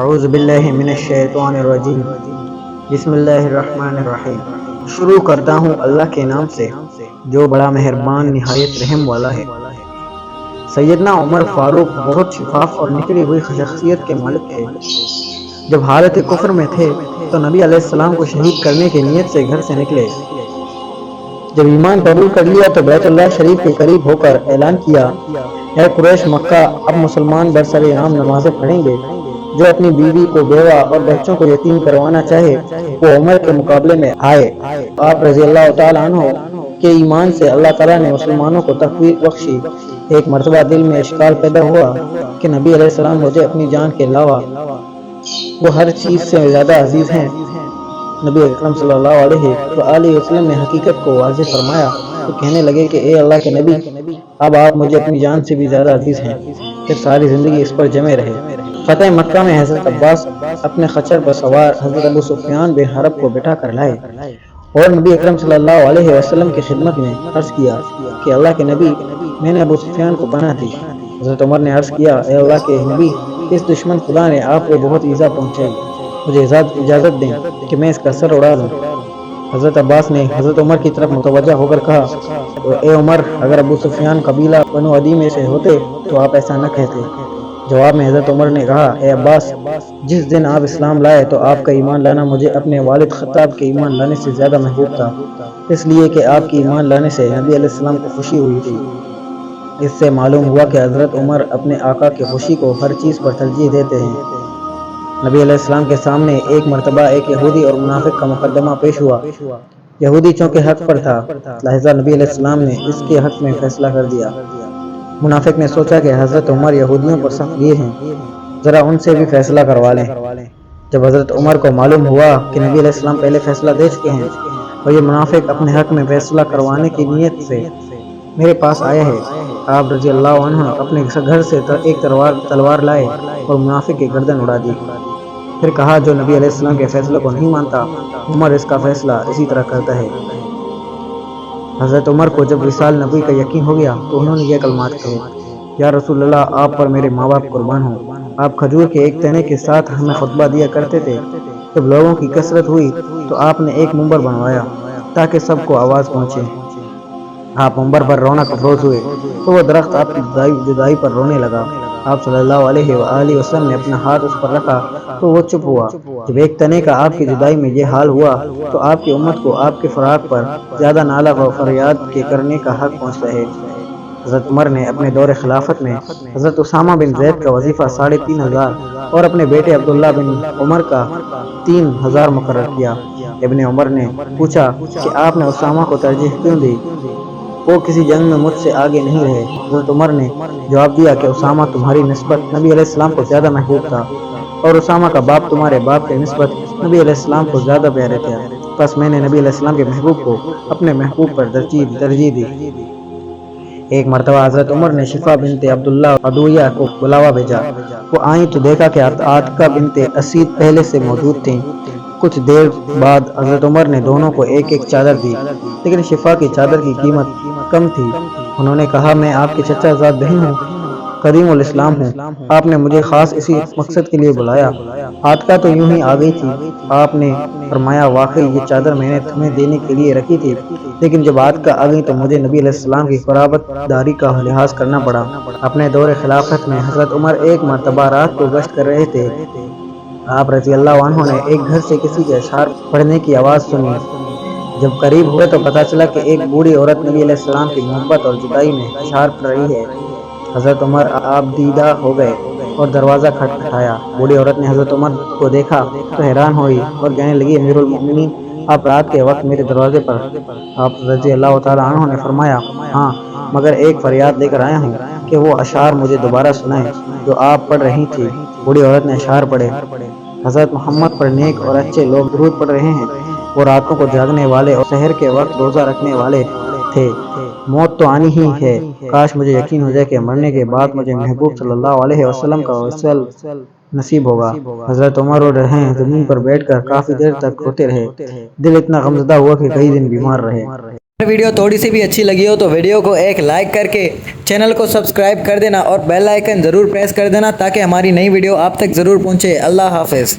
اعوذ باللہ من الشیطان الرجیم بسم اللہ الرحمن الرحیم۔ شروع کرتا ہوں اللہ کے نام سے جو بڑا مہربان نہایت رحم والا ہے۔ سیدنا عمر فاروق بہت شفاف اور نکلی ہوئی شخصیت کے مالک تھے۔ جب حالت کفر میں تھے تو نبی علیہ السلام کو شہید کرنے کی نیت سے گھر سے نکلے۔ جب ایمان قبول کر لیا تو بیت اللہ شریف کے قریب ہو کر اعلان کیا، اے قریش مکہ، اب مسلمان برسر عام نمازیں پڑھیں گے۔ جو اپنی بیوی کو، بیوہ اور بچوں کو یتیم کروانا چاہے وہ عمر کے مقابلے میں آئے۔ آپ رضی اللہ تعالیٰ عنہ کے ایمان سے اللہ تعالیٰ نے مسلمانوں کو تفویض بخشی۔ ایک مرتبہ دل میں اشکال پیدا ہوا کہ نبی علیہ السلام مجھے اپنی جان کے علاوہ وہ ہر چیز سے زیادہ عزیز ہیں۔ نبی اکرم صلی اللہ علیہ وآلہ وسلم نے حقیقت کو واضح فرمایا تو کہنے لگے کہ اے اللہ کے نبی، اب آپ مجھے اپنی جان سے بھی زیادہ عزیز ہیں۔ پھر ساری زندگی اس پر جمے رہے۔ فتح مکہ میں حضرت عباس اپنے خچر پر سوار حضرت ابو سفیان بن حرب کو بٹھا کر لائے اور نبی اکرم صلی اللہ علیہ وسلم کی خدمت میں عرض کیا کہ اللہ کے نبی، میں نے ابو سفیان کو پناہ دی۔ حضرت عمر نے عرض کیا، اے اللہ کے نبی، اس دشمن خدا نے آپ کو بہت ایذا پہنچائی، مجھے اجازت دیں کہ میں اس کا سر اڑا دوں۔ حضرت عباس نے حضرت عمر کی طرف متوجہ ہو کر کہا، اے عمر، اگر ابو سفیان قبیلہ بنو عدی میں سے ہوتے تو آپ ایسا نہ کہتے۔ جواب میں حضرت عمر نے کہا، اے عباس، جس دن آپ اسلام لائے تو آپ کا ایمان لانا مجھے اپنے والد خطاب کے ایمان لانے سے زیادہ محبوب تھا، اس لیے کہ آپ کے ایمان لانے سے نبی علیہ السلام کو خوشی ہوئی تھی۔ اس سے معلوم ہوا کہ حضرت عمر اپنے آقا کی خوشی کو ہر چیز پر ترجیح دیتے ہیں۔ نبی علیہ السلام کے سامنے ایک مرتبہ ایک یہودی اور منافق کا مقدمہ پیش ہوا۔ یہودی چونکہ حق پر تھا لہذا نبی علیہ السلام نے اس کے حق میں فیصلہ کر دیا۔ منافق نے سوچا کہ حضرت عمر یہودیوں پر سخت گیر ہیں، ذرا ان سے بھی فیصلہ کروا لیں۔ جب حضرت عمر کو معلوم ہوا کہ نبی علیہ السلام پہلے فیصلہ دے چکے ہیں اور یہ منافق اپنے حق میں فیصلہ کروانے کی نیت سے میرے پاس آیا ہے، آپ رضی اللہ عنہ اپنے گھر سے ایک تلوار لائے اور منافق کی گردن اڑا دی۔ پھر کہا، جو نبی علیہ السلام کے فیصلے کو نہیں مانتا، عمر اس کا فیصلہ اسی طرح کرتا ہے۔ حضرت عمر کو جب وصال نبی کا یقین ہو گیا تو انہوں نے یہ کلمات کہے، یا رسول اللہ، آپ پر میرے ماں باپ قربان ہوں۔ آپ کھجور کے ایک تنے کے ساتھ ہمیں خطبہ دیا کرتے تھے۔ جب لوگوں کی کثرت ہوئی تو آپ نے ایک منبر بنوایا تاکہ سب کو آواز پہنچے۔ آپ منبر پر رونق افروز ہوئے تو وہ درخت آپ کی جدائی پر رونے لگا۔ آپ صلی اللہ علیہ وآلہ وسلم نے اپنا ہاتھ اس پر رکھا تو وہ چپ ہوا۔ جب ایک تنے کا آپ کی جدائی میں یہ حال ہوا تو آپ کی امت کو آپ کے فراق پر زیادہ نالہ و فریاد کے کرنے کا حق پہنچتا ہے۔ حضرت عمر نے اپنے دور خلافت میں حضرت اسامہ بن زید کا وظیفہ 3500 اور اپنے بیٹے عبداللہ بن عمر کا 3000 مقرر کیا۔ ابن عمر نے پوچھا کہ آپ نے اسامہ کو ترجیح کیوں دی؟ وہ کسی جنگ میں مجھ سے آگے نہیں رہے۔ حضرت عمر نے جواب دیا کہ اسامہ تمہاری نسبت نبی علیہ السلام کو زیادہ محبوب تھا اور اسامہ کا باپ تمہارے باپ کے نسبت نبی علیہ السلام کو زیادہ پیارے تھے، بس میں نے نبی علیہ السلام کے محبوب کو اپنے محبوب پر ترجیح دی۔ ایک مرتبہ حضرت عمر نے شفا بنت عبداللہ عدویہ کو بلاوا بھیجا۔ وہ آئیں تو دیکھا کہ عاتکہ بنت اسید پہلے سے موجود تھیں۔ کچھ دیر بعد حضرت عمر نے دونوں کو ایک ایک چادر دی، لیکن شفا کی چادر کی قیمت کم تھی۔ انہوں نے کہا، میں آپ کی چچا زاد بہن ہوں، قدیم الاسلام ہوں، آپ نے مجھے خاص اسی مقصد کے لیے بلایا۔ عاتکہ تو یوں ہی آ گئی تھی۔ آپ نے فرمایا، واقعی یہ چادر میں نے تمہیں دینے کے لیے رکھی تھی، لیکن جب عاتکہ آ گئی تو مجھے نبی علیہ السلام کی قرابت داری کا لحاظ کرنا پڑا۔ اپنے دور خلافت میں حضرت عمر ایک مرتبہ رات کو گشت کر رہے تھے۔ آپ رضی اللہ عنہ نے ایک گھر سے کسی کے اشعار پڑھنے کی آواز سنی۔ جب قریب ہوئے تو پتہ چلا کہ ایک بوڑھی عورت نبی علیہ السلام کی محبت اور جدائی میں اشعار پڑھ رہی ہے۔ حضرت عمر آپ دیدہ ہو گئے اور دروازہ کھٹکھٹایا۔ بوڑھی عورت نے حضرت عمر کو دیکھا تو حیران ہوئی اور کہنے لگی، امیر المؤمنین، آپ رات کے وقت میرے دروازے پر؟ آپ رضی اللہ تعالیٰ عنہ نے فرمایا، ہاں، مگر ایک فریاد لے کر آیا ہوں کہ وہ اشعار مجھے دوبارہ سنائیں جو آپ پڑھ رہی تھی۔ بوڑھی عورت نے اشعار پڑھے، حضرت محمد پر نیک اور اچھے لوگ درود پڑھ رہے ہیں، وہ راتوں کو جاگنے والے اور سحر کے وقت روزہ رکھنے والے تھے، موت تو آنی ہی ہے، کاش مجھے یقین ہو جائے کہ مرنے کے بعد مجھے محبوب صلی اللہ علیہ وسلم کا وصل نصیب ہوگا۔ حضرت عمر اور رہیں زمین پر بیٹھ کر کافی دیر تک روتے رہے۔ دل اتنا غمزدہ ہوا کہ کئی دن بیمار رہے۔ ویڈیو تھوڑی سی بھی اچھی لگی ہو تو ویڈیو کو ایک لائک کر کے چینل کو سبسکرائب کر دینا اور بیل آئیکن ضرور پریس کر دینا تاکہ ہماری نئی ویڈیو آپ تک ضرور پہنچے۔ اللہ حافظ۔